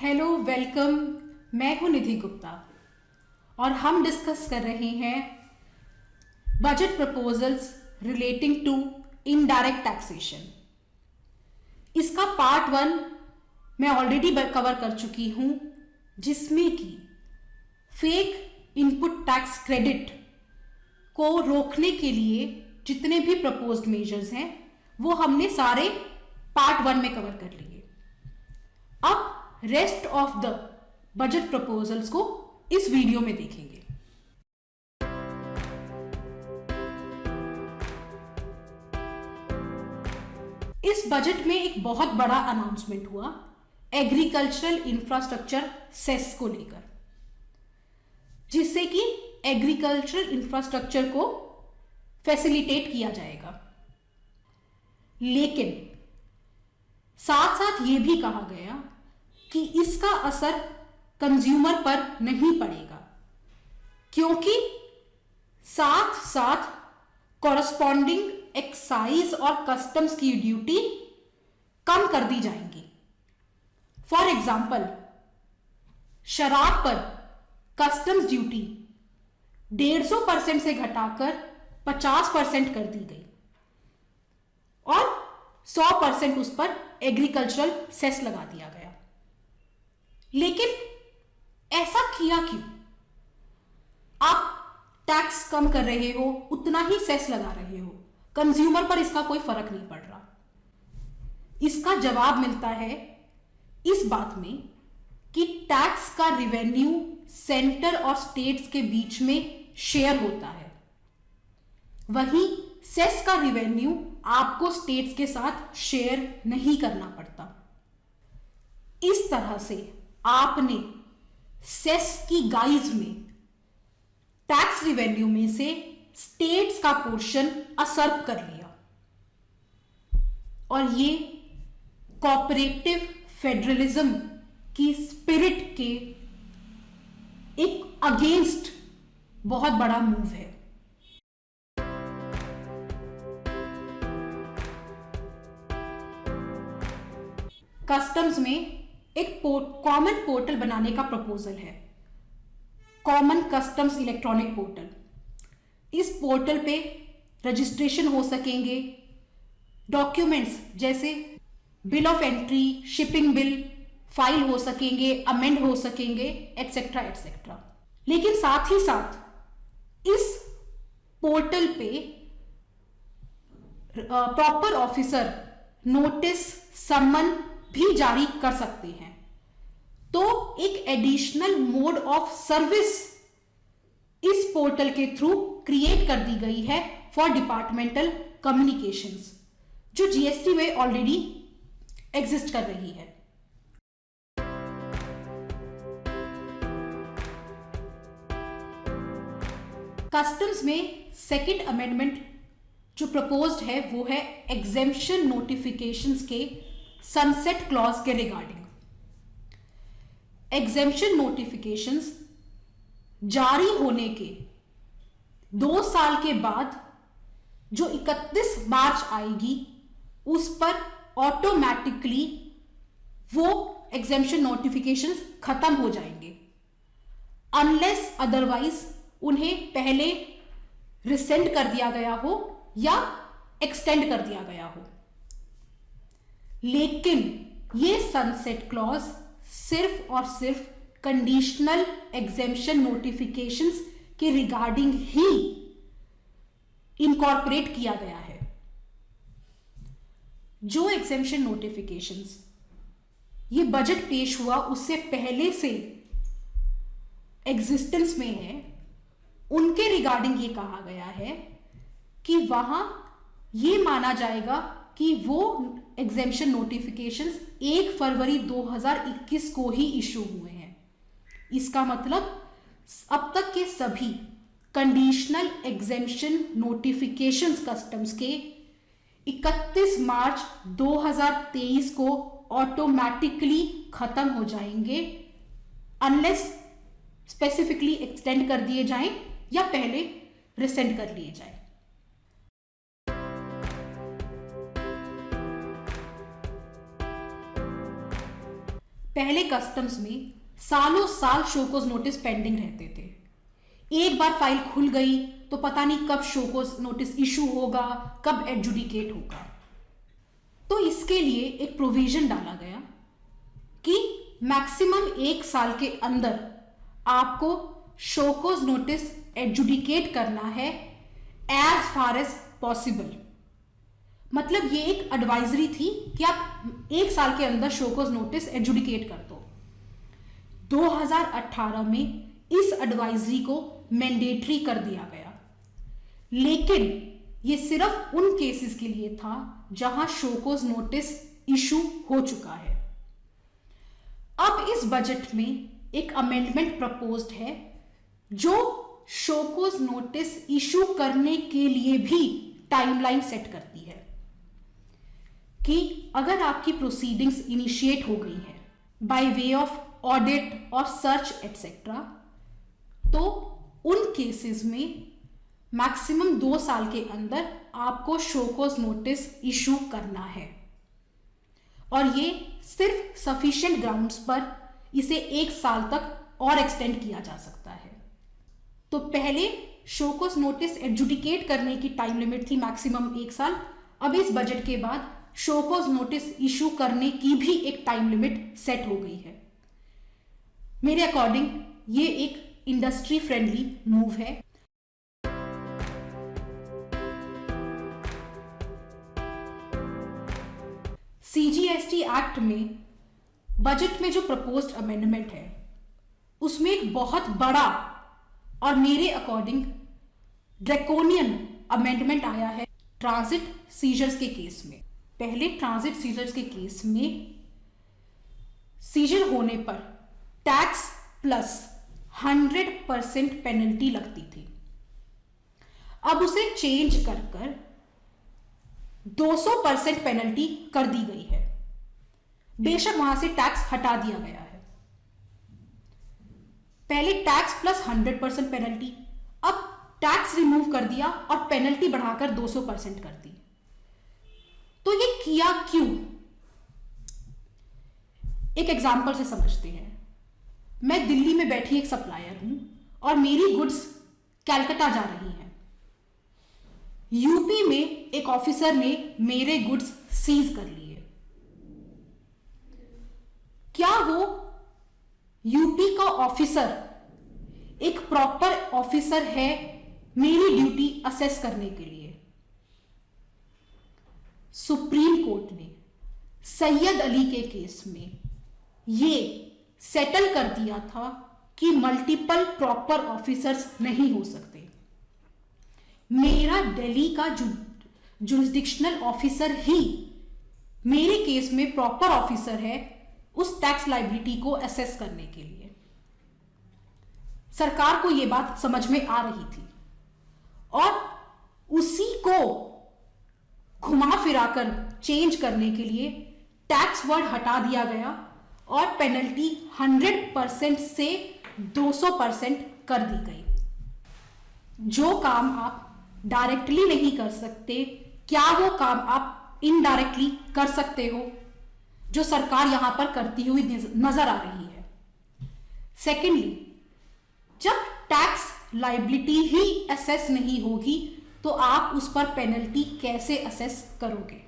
Hello welcome. मैं हूं निधि गुप्ता और हम डिस्कस कर रहे हैं budget proposals relating to indirect taxation. इसका पार्ट 1 मैं ऑलरेडी कवर कर चुकी हूं, जिसमें कि फेक इनपुट टैक्स क्रेडिट को रोकने के लिए जितने भी प्रपोज्ड मेजर्स हैं वो हमने सारे पार्ट 1 में कवर कर लिए। अब rest of the budget proposals को इस वीडियो में देखेंगे। इस बजट में एक बहुत बड़ा अनाउंसमेंट हुआ एग्रीकल्चरल इंफ्रास्ट्रक्चर सेस को लेकर, जिससे कि एग्रीकल्चरल इंफ्रास्ट्रक्चर को फैसिलिटेट किया जाएगा। लेकिन साथ साथ ये भी कहा गया कि इसका असर कंज्यूमर पर नहीं पड़ेगा, क्योंकि साथ साथ कॉरस्पॉन्डिंग एक्साइज और कस्टम्स की ड्यूटी कम कर दी जाएंगी। फॉर एग्जाम्पल, शराब पर कस्टम्स ड्यूटी 150% से घटाकर 50% कर दी गई और 100% उस पर एग्रीकल्चरल सेस लगा दिया गया। लेकिन ऐसा किया क्यों? आप टैक्स कम कर रहे हो, उतना ही सेस लगा रहे हो, कंज्यूमर पर इसका कोई फर्क नहीं पड़ रहा। इसका जवाब मिलता है इस बात में कि टैक्स का रिवेन्यू सेंटर और स्टेट्स के बीच में शेयर होता है, वहीं सेस का रिवेन्यू आपको स्टेट्स के साथ शेयर नहीं करना पड़ता। इस तरह से आपने सेस की गाइज में टैक्स रिवेन्यू में से स्टेट्स का पोर्शन असर्व कर लिया और ये कोऑपरेटिव फेडरलिज्म की स्पिरिट के एक अगेंस्ट बहुत बड़ा मूव है। कस्टम्स में एक कॉमन पोर्टल बनाने का प्रपोजल है, कॉमन कस्टम्स इलेक्ट्रॉनिक पोर्टल। इस पोर्टल पे रजिस्ट्रेशन हो सकेंगे, डॉक्यूमेंट्स जैसे bill of entry, shipping bill file हो सकेंगे, अमेंड हो सकेंगे, एटसेट्रा एटसेट्रा। लेकिन साथ ही साथ इस पोर्टल पे प्रॉपर ऑफिसर नोटिस, समन भी जारी कर सकते हैं। तो एक एडिशनल मोड ऑफ सर्विस इस पोर्टल के थ्रू क्रिएट कर दी गई है फॉर डिपार्टमेंटल कम्युनिकेशंस, जो जीएसटी में ऑलरेडी एग्जिस्ट कर रही है। कस्टम्स में सेकेंड अमेंडमेंट जो प्रपोज्ड है वो है एग्जेम्पशन नोटिफिकेशंस के सनसेट क्लॉज के रिगार्डिंग। एग्जेम्पशन नोटिफिकेशंस जारी होने के 2 साल के बाद जो 31 मार्च आएगी उस पर ऑटोमेटिकली वो एग्जेम्पशन नोटिफिकेशंस खत्म हो जाएंगे, अनलेस अदरवाइज उन्हें पहले रिसेंड कर दिया गया हो या एक्सटेंड कर दिया गया हो। लेकिन ये सनसेट क्लॉज सिर्फ और सिर्फ कंडीशनल एग्जेम्पशन नोटिफिकेशंस के रिगार्डिंग ही इनकॉर्पोरेट किया गया है। जो एग्जेम्पशन नोटिफिकेशंस ये बजट पेश हुआ उससे पहले से एग्जिस्टेंस में है, उनके रिगार्डिंग ये कहा गया है कि वहां ये माना जाएगा कि वो एग्जेम्पशन नोटिफिकेशंस 1 फरवरी 2021 को ही इशू हुए हैं। इसका मतलब अब तक के सभी कंडीशनल एग्जेम्पशन नोटिफिकेशंस कस्टम्स के 31 मार्च 2023 को ऑटोमेटिकली खत्म हो जाएंगे, अनलेस स्पेसिफिकली एक्सटेंड कर दिए जाएं या पहले रिसेंड कर लिए जाएं। पहले कस्टम्स में सालों साल शोकोज नोटिस पेंडिंग रहते थे। एक बार फाइल खुल गई तो पता नहीं कब शोकोज नोटिस इशू होगा, कब एडजुडिकेट होगा। तो इसके लिए एक प्रोविजन डाला गया कि मैक्सिमम 1 साल के अंदर आपको शोकोज नोटिस एडजुडिकेट करना है एज फार एज पॉसिबल। मतलब ये एक एडवाइजरी थी कि आप 1 साल के अंदर शोकोज नोटिस एडजुडिकेट कर दो। 2018 में इस एडवाइजरी को मैंडेटरी कर दिया गया, लेकिन ये सिर्फ उन केसेस के लिए था जहां शोकोज नोटिस इशू हो चुका है। अब इस बजट में एक अमेंडमेंट प्रपोज्ड है जो शोकोज नोटिस इशू करने के लिए भी टाइमलाइन सेट करती है कि अगर आपकी प्रोसीडिंग्स इनिशिएट हो गई है बाय वे ऑफ ऑडिट और सर्च एटसेट्रा, तो उन केसेस में मैक्सिमम 2 साल के अंदर आपको शोकोज नोटिस इशू करना है। और ये सिर्फ सफिशिएंट ग्राउंड्स पर इसे 1 साल तक और एक्सटेंड किया जा सकता है। तो पहले शोकोज नोटिस एडजुडिकेट करने की टाइम लिमिट थी मैक्सिमम 1 साल। अब इस बजट के बाद शोकोज नोटिस इशू करने की भी एक टाइम लिमिट सेट हो गई है। मेरे अकॉर्डिंग ये एक इंडस्ट्री फ्रेंडली मूव है। सीजीएसटी एक्ट में बजट में जो प्रपोज्ड अमेंडमेंट है उसमें एक बहुत बड़ा और मेरे अकॉर्डिंग ड्रैकोनियन अमेंडमेंट आया है ट्रांजिट सीजर्स के केस में। पहले ट्रांजिट सीजर्स के केस में सीजर होने पर टैक्स प्लस 100% पेनल्टी लगती थी। अब उसे चेंज कर 200% पेनल्टी कर दी गई है। बेशक वहां से टैक्स हटा दिया गया है। पहले टैक्स प्लस 100% पेनल्टी, अब टैक्स रिमूव कर दिया और पेनल्टी बढ़ाकर 200% कर दी। तो ये किया क्यों? एक एग्जांपल से समझते हैं। मैं दिल्ली में बैठी एक सप्लायर हूं और मेरी गुड्स कलकत्ता जा रही हैं। यूपी में एक ऑफिसर ने मेरे गुड्स सीज कर लिए। क्या वो यूपी का ऑफिसर एक प्रॉपर ऑफिसर है मेरी ड्यूटी असेस करने के लिए? सुप्रीम कोर्ट ने सैयद अली के केस में ये सेटल कर दिया था कि मल्टीपल प्रॉपर ऑफिसर्स नहीं हो सकते। मेरा दिल्ली का जुरिस्डिक्शनल ऑफिसर ही मेरे केस में प्रॉपर ऑफिसर है उस टैक्स लायबिलिटी को असेस करने के लिए। सरकार को यह बात समझ में आ रही थी और उसी को घुमा फिराकर चेंज करने के लिए टैक्स वर्ड हटा दिया गया और पेनल्टी 100% से 200% कर दी गई। जो काम आप डायरेक्टली नहीं कर सकते, क्या वो काम आप इनडायरेक्टली कर सकते हो, जो सरकार यहां पर करती हुई नजर आ रही है। सेकेंडली, जब टैक्स लायबिलिटी ही असेस नहीं होगी तो आप उस पर पेनल्टी कैसे असेस करोगे?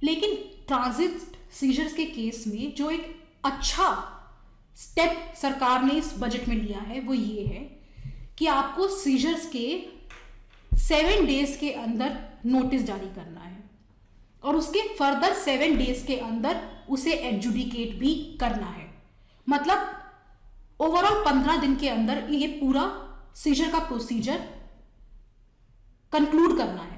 लेकिन ट्रांजिट सीजर्स के केस में जो एक अच्छा स्टेप सरकार ने इस बजट में लिया है वो ये है कि आपको सीजर्स के 7 डेज के अंदर नोटिस जारी करना है और उसके फर्दर 7 डेज के अंदर उसे एडजुडिकेट भी करना है। मतलब ओवरऑल 15 दिन के अंदर ये पूरा सीजर का प्रोसीजर कंक्लूड करना है।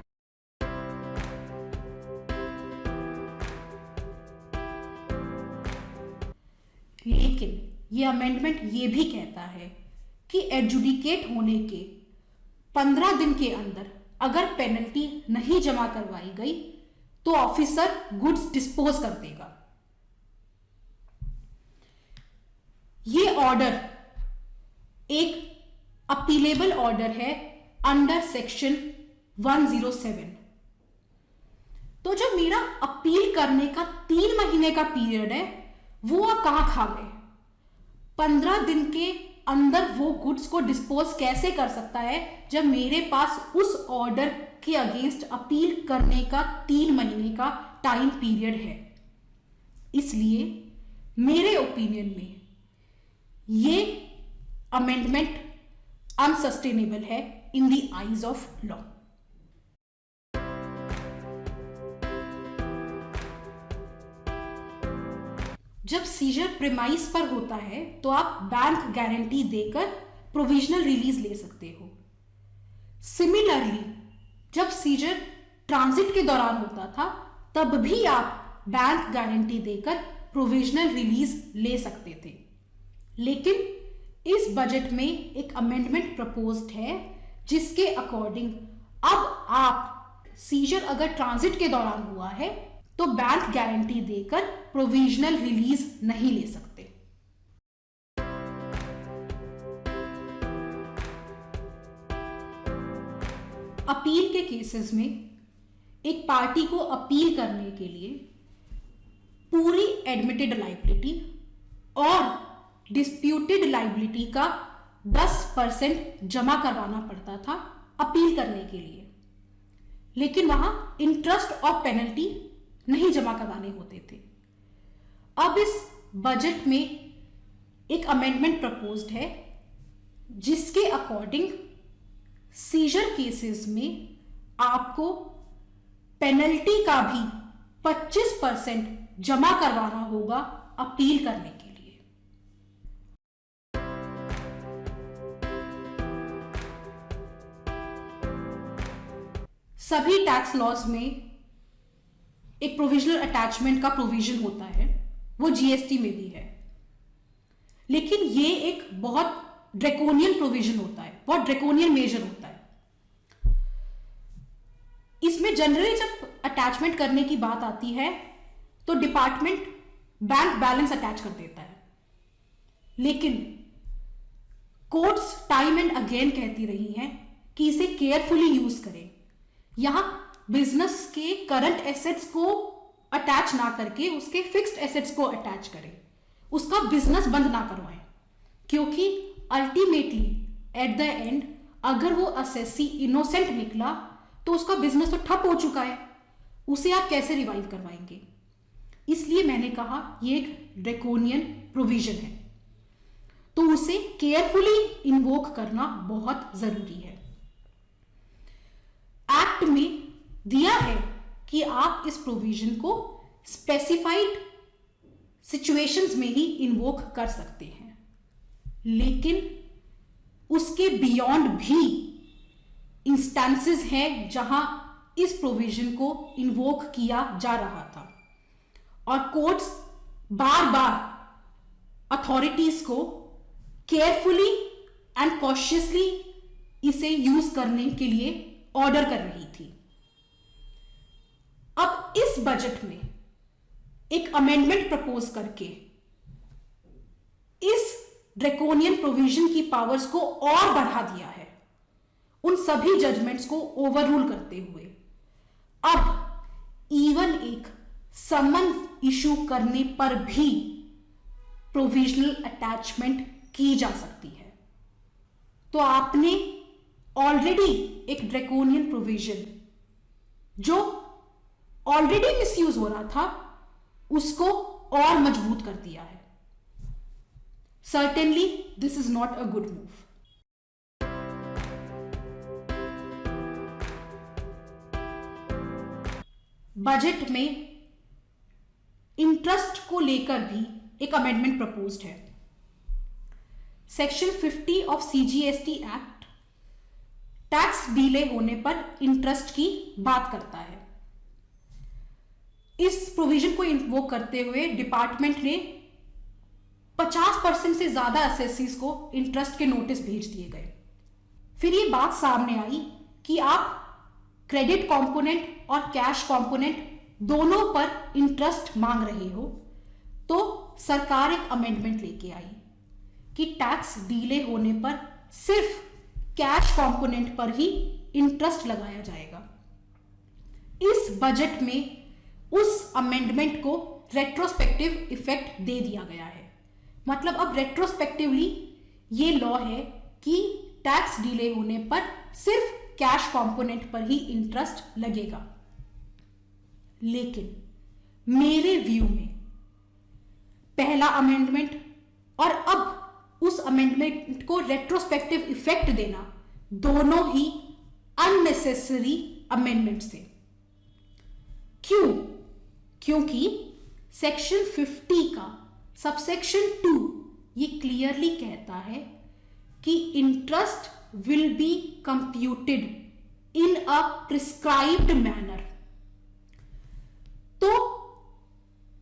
लेकिन ये अमेंडमेंट ये भी कहता है कि एडजुडिकेट होने के 15 दिन के अंदर अगर पेनल्टी नहीं जमा करवाई गई तो ऑफिसर गुड्स डिस्पोज कर देगा। ये ऑर्डर एक अपीलेबल ऑर्डर है अंडर सेक्शन 107। तो जो मेरा अपील करने का 3 महीने का पीरियड है वो आप कहां खा गए? 15 दिन के अंदर वो गुड्स को डिस्पोज कैसे कर सकता है जब मेरे पास उस ऑर्डर के अगेंस्ट अपील करने का 3 महीने का टाइम पीरियड है? इसलिए मेरे ओपिनियन में ये अमेंडमेंट अनसस्टेनेबल है in the eyes of law. जब सीजर प्रीमाइस पर होता है तो आप बैंक गारंटी देकर प्रोविजनल रिलीज ले सकते हो। सिमिलरली जब सीजर ट्रांजिट के दौरान होता था तब भी आप बैंक गारंटी देकर प्रोविजनल रिलीज ले सकते थे। लेकिन इस बजट में एक अमेंडमेंट प्रपोज्ड है जिसके अकॉर्डिंग अब आप सीजर अगर ट्रांजिट के दौरान हुआ है तो बैंक गारंटी देकर प्रोविजनल रिलीज नहीं ले सकते। अपील के केसेस में एक पार्टी को अपील करने के लिए पूरी एडमिटेड लायबिलिटी और डिस्प्यूटेड लायबिलिटी का 10% जमा करवाना पड़ता था अपील करने के लिए, लेकिन वहां इंटरेस्ट और पेनल्टी नहीं जमा करवाने होते थे। अब इस बजट में एक अमेंडमेंट प्रपोज्ड है जिसके अकॉर्डिंग सीजर केसेस में आपको पेनल्टी का भी 25% जमा करवाना होगा अपील करने के लिए। सभी टैक्स लॉज में एक प्रोविजनल अटैचमेंट का प्रोविजन होता है, वो जीएसटी में भी है, लेकिन ये एक बहुत ड्रैकोनियन प्रोविजन होता है, बहुत ड्रैकोनियन मेजर होता है। इसमें जनरली जब अटैचमेंट करने की बात आती है तो डिपार्टमेंट बैंक बैलेंस अटैच कर देता है, लेकिन कोर्ट्स टाइम एंड अगेन कहती रही हैं कि इसे केयरफुली यूज करें। यहां बिजनेस के करंट एसेट्स को अटैच ना करके उसके फिक्स्ड एसेट्स को अटैच करें, उसका बिजनेस बंद ना करवाएं, क्योंकि अल्टीमेटली एट द एंड अगर वो असेसी इनोसेंट निकला तो उसका बिजनेस तो ठप हो चुका है, उसे आप कैसे रिवाइव करवाएंगे? इसलिए मैंने कहा ये एक ड्रैकोनियन प्रोविजन है, तो उसे केयरफुली इन्वोक करना बहुत जरूरी है। एक्ट में दिया है कि आप इस प्रोविजन को स्पेसिफाइड सिचुएशंस में ही इन्वोक कर सकते हैं, लेकिन उसके बियॉन्ड भी इंस्टेंसेस हैं जहां इस प्रोविजन को इन्वोक किया जा रहा था और कोर्ट्स बार बार अथॉरिटीज को केयरफुली एंड कॉशियसली इसे यूज करने के लिए ऑर्डर कर रही थी। अब इस बजट में एक अमेंडमेंट प्रपोज करके इस ड्रैकोनियन प्रोविजन की पावर्स को और बढ़ा दिया है, उन सभी जजमेंट्स को ओवररूल करते हुए अब इवन एक समन इशू करने पर भी प्रोविजनल अटैचमेंट की जा सकती है। तो आपने ऑलरेडी एक ड्रैकोनियन प्रोविजन जो ऑलरेडी मिसयूज हो रहा था उसको और मजबूत कर दिया है। Certainly this is not a good move. Budget में इंटरेस्ट को लेकर भी एक अमेंडमेंट प्रपोज्ड है। Section 50 of CGST act tax delay होने पर इंटरेस्ट की बात करता है। इस प्रोविजन को इन्वोक करते हुए डिपार्टमेंट ने 50% से ज्यादा असेसीज को इंटरेस्ट के नोटिस भेज दिए गए। फिर ये बात सामने आई कि आप क्रेडिट कंपोनेंट और कैश कंपोनेंट दोनों पर इंटरेस्ट मांग रहे हो, तो सरकार एक अमेंडमेंट लेके आई कि टैक्स डिले होने पर सिर्फ कैश कंपोनेंट पर ही इंटरेस्ट लगाया जाएगा। इस बजट में उस अमेंडमेंट को रेट्रोस्पेक्टिव इफेक्ट दे दिया गया है। मतलब अब रेट्रोस्पेक्टिवली ये लॉ है कि टैक्स डिले होने पर सिर्फ कैश कंपोनेंट पर ही इंटरेस्ट लगेगा। लेकिन मेरे व्यू में पहला अमेंडमेंट और अब उस अमेंडमेंट को रेट्रोस्पेक्टिव इफेक्ट देना दोनों ही अननेसेसरी अमेंडमेंट्स थे। क्यों? क्योंकि सेक्शन 50 का सबसेक्शन 2 ये क्लियरली कहता है कि interest will be computed in a prescribed manner. तो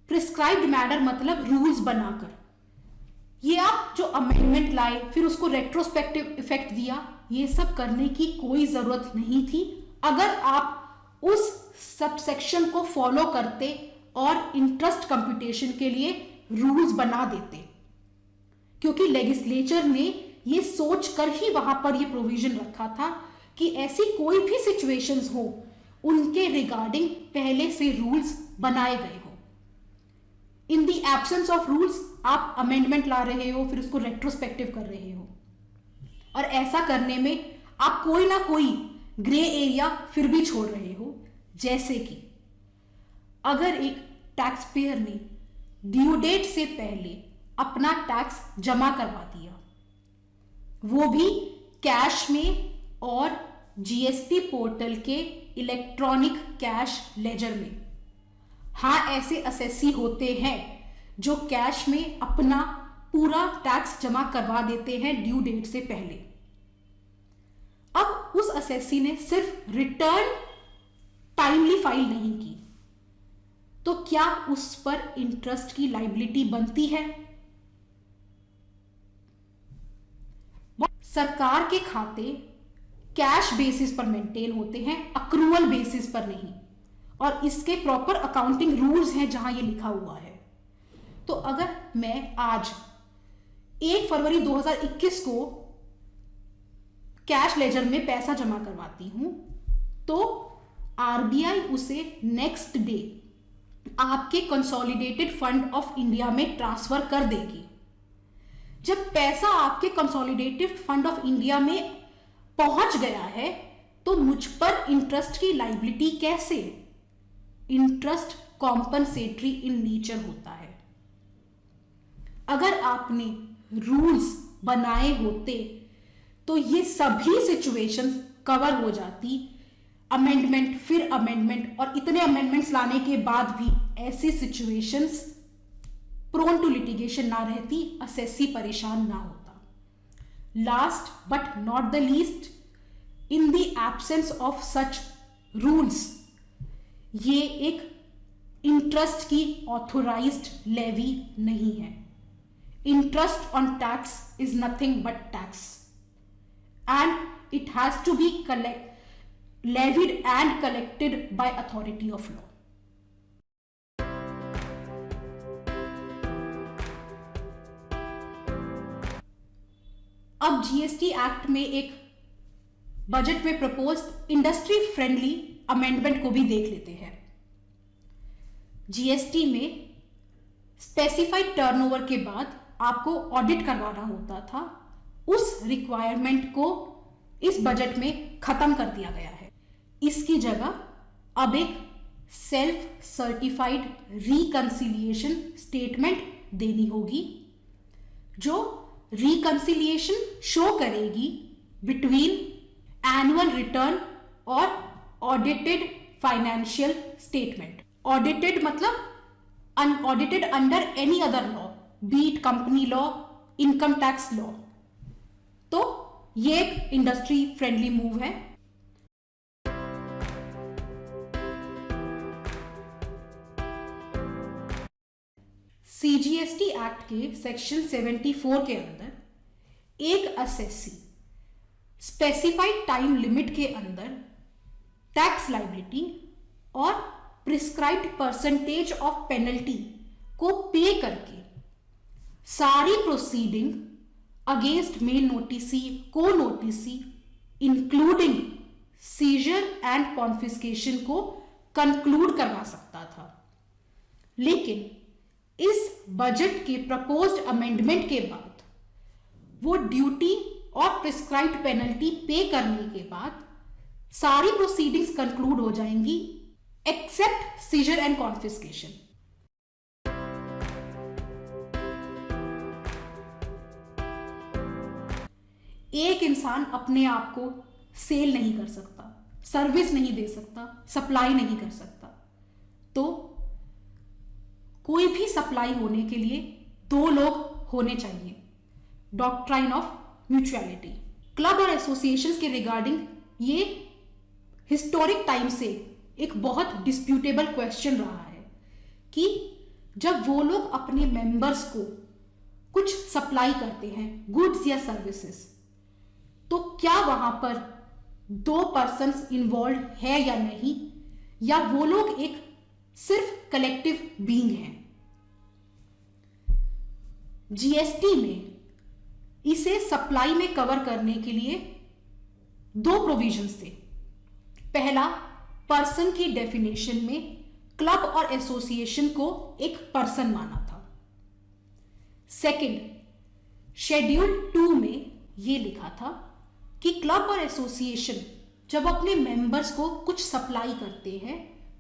प्रिस्क्राइब्ड मैनर मतलब रूल्स बनाकर। ये आप जो अमेंडमेंट लाए फिर उसको रेट्रोस्पेक्टिव इफेक्ट दिया, ये सब करने की कोई जरूरत नहीं थी अगर आप उस सबसेक्शन को फॉलो करते और इंटरेस्ट कंप्यूटेशन के लिए रूल्स बना देते। क्योंकि लेजिस्लेचर ने ये सोच कर ही वहां पर ये प्रोविजन रखा था कि ऐसी कोई भी सिचुएशंस हो उनके रिगार्डिंग पहले से रूल्स बनाए गए हो। इन द एब्सेंस ऑफ रूल्स आप अमेंडमेंट ला रहे हो, फिर उसको रेट्रोस्पेक्टिव कर रहे हो, और ऐसा करने में आप कोई ना कोई ग्रे एरिया फिर भी छोड़ रहे हो। जैसे कि अगर एक टैक्स पेयर ने ड्यू डेट से पहले अपना टैक्स जमा करवा दिया, वो भी कैश में और जीएसटी पोर्टल के इलेक्ट्रॉनिक कैश लेजर में। हाँ, ऐसे असेसी होते हैं जो कैश में अपना पूरा टैक्स जमा करवा देते हैं ड्यू डेट से पहले। अब उस असेसी ने सिर्फ रिटर्न टाइमली फाइल नहीं की तो क्या उस पर इंटरेस्ट की लायबिलिटी बनती है? सरकार के खाते कैश बेसिस पर मेंटेन होते हैं, अक्रूवल बेसिस पर नहीं, और इसके प्रॉपर अकाउंटिंग रूल्स हैं जहां ये लिखा हुआ है। तो अगर मैं आज 1 फरवरी 2021 को कैश लेजर में पैसा जमा करवाती हूं तो आरबीआई उसे नेक्स्ट डे आपके कंसोलिडेटेड फंड ऑफ इंडिया में ट्रांसफर कर देगी। जब पैसा आपके कंसोलिडेटेड फंड ऑफ इंडिया में पहुंच गया है तो मुझ पर इंटरेस्ट की लायबिलिटी कैसे? इंटरेस्ट कॉम्पनसेटरी इन नेचर होता है। अगर आपने रूल्स बनाए होते तो ये सभी सिचुएशंस कवर हो जाती। अमेंडमेंट फिर अमेंडमेंट, और इतने अमेंडमेंट्स लाने के बाद भी ऐसी सिचुएशंस प्रोन टू लिटिगेशन ना रहती, असेसी परेशान ना होता। Last but not the least, in the absence of such rules, ये एक इंटरेस्ट की ऑथोराइज्ड लेवी नहीं है। Interest on tax is nothing but tax and it has to be levied and collected by authority of law. अब GST act में एक budget में proposed industry friendly amendment को भी देख लेते हैं। जीएसटी में स्पेसिफाइड टर्नओवर के बाद आपको ऑडिट करवाना होता था, उस रिक्वायरमेंट को इस बजट में खत्म कर दिया गया है। इसकी जगह अब एक सेल्फ सर्टिफाइड रिकंसिलिएशन स्टेटमेंट देनी होगी जो रिकंसिलिएशन शो करेगी बिटवीन एनुअल रिटर्न और ऑडिटेड फाइनेंशियल स्टेटमेंट। ऑडिटेड मतलब unaudited under any other law, be it company law, income tax law. तो ये एक इंडस्ट्री फ्रेंडली मूव है। सीजीएसटी एक्ट के सेक्शन 74 के अंदर एक असेसी स्पेसिफाइड टाइम लिमिट के अंदर टैक्स लायबिलिटी और प्रिस्क्राइब्ड परसेंटेज ऑफ पेनल्टी को पे करके सारी प्रोसीडिंग अगेंस्ट मेल नोटिसी, को नोटिसी, इंक्लूडिंग सीजर एंड कॉन्फिस्केशन को कंक्लूड करवा सकता था। लेकिन इस बजट के प्रपोज्ड अमेंडमेंट के बाद वो ड्यूटी और प्रिस्क्राइब्ड पेनल्टी पे करने के बाद सारी प्रोसीडिंग्स कंक्लूड हो जाएंगी एक्सेप्ट सीजर एंड कॉन्फिस्केशन। एक इंसान अपने आप को सेल नहीं कर सकता, सर्विस नहीं दे सकता, सप्लाई नहीं कर सकता, तो कोई भी सप्लाई होने के लिए दो लोग होने चाहिए। Doctrine of mutuality. क्लब और एसोसिएशंस के रिगार्डिंग ये हिस्टोरिक टाइम से एक बहुत डिस्प्यूटेबल क्वेश्चन रहा है कि जब वो लोग अपने मेंबर्स को कुछ सप्लाई करते हैं, गुड्स या सर्विसेज, तो क्या वहां पर दो पर्सन्स इन्वॉल्व है या नहीं, या वो लोग एक सिर्फ कलेक्टिव बीइंग हैं। जीएसटी में इसे सप्लाई में कवर करने के लिए दो प्रोविजंस थे। पहला, पर्सन की डेफिनेशन में क्लब और एसोसिएशन को एक पर्सन माना था। सेकंड, शेड्यूल 2 में यह लिखा था कि क्लब और एसोसिएशन जब अपने मेंबर्स को कुछ सप्लाई करते हैं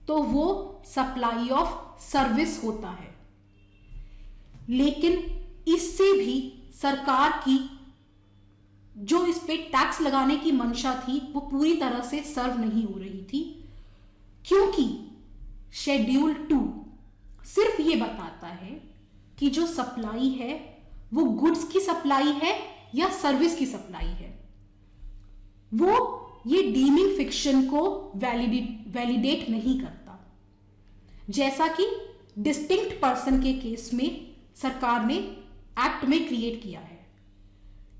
तो वो सप्लाई ऑफ सर्विस होता है। लेकिन इससे भी सरकार की जो इस पे टैक्स लगाने की मंशा थी वो पूरी तरह से सर्व नहीं हो रही थी, क्योंकि शेड्यूल 2 सिर्फ ये बताता है कि जो सप्लाई है वो गुड्स की सप्लाई है या सर्विस की सप्लाई है। वो ये डीमिंग फिक्शन को वैलिडेट नहीं करता, जैसा कि डिस्टिंक्ट पर्सन के केस में सरकार ने एक्ट में क्रिएट किया है।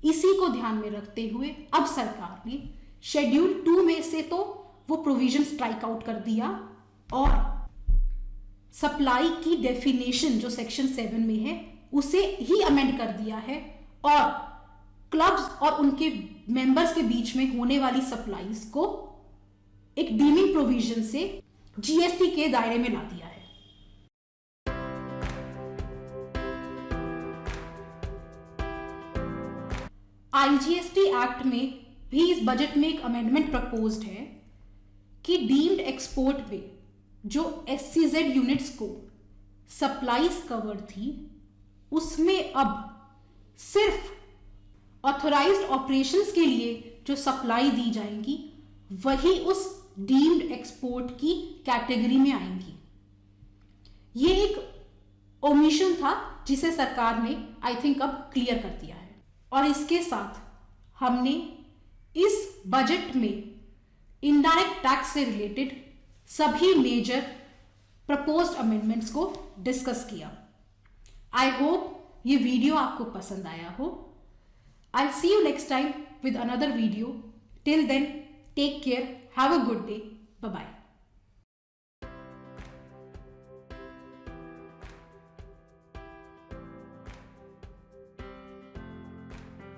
इसी को ध्यान में रखते हुए अब सरकार ने शेड्यूल 2 में से तो वो प्रोविजन स्ट्राइक आउट कर दिया और सप्लाई की डेफिनेशन जो सेक्शन 7 में है उसे ही अमेंड कर दिया है, और क्लब्स और उनके मेंबर्स के बीच में होने वाली सप्लाईज को एक डीमिंग प्रोविजन से जीएसटी के दायरे में ला दिया है। आईजीएसटी एक्ट में भी इस बजट में एक अमेंडमेंट प्रपोज्ड है कि डीम्ड एक्सपोर्ट में जो एससीजेड यूनिट्स को सप्लाईज कवर थी उसमें अब सिर्फ ऑथराइज्ड ऑपरेशंस के लिए जो सप्लाई दी जाएंगी वही उस डीम्ड एक्सपोर्ट की कैटेगरी में आएंगी। ये एक ओमिशन था जिसे सरकार ने आई थिंक अब क्लियर कर दिया है। और इसके साथ हमने इस बजट में इनडायरेक्ट टैक्स से रिलेटेड सभी मेजर प्रपोज्ड अमेंडमेंट्स को डिस्कस किया। आई होप ये वीडियो आपको पसंद आया हो। I'll see you next time with another video. Till then, take care. Have a good day. Bye-bye.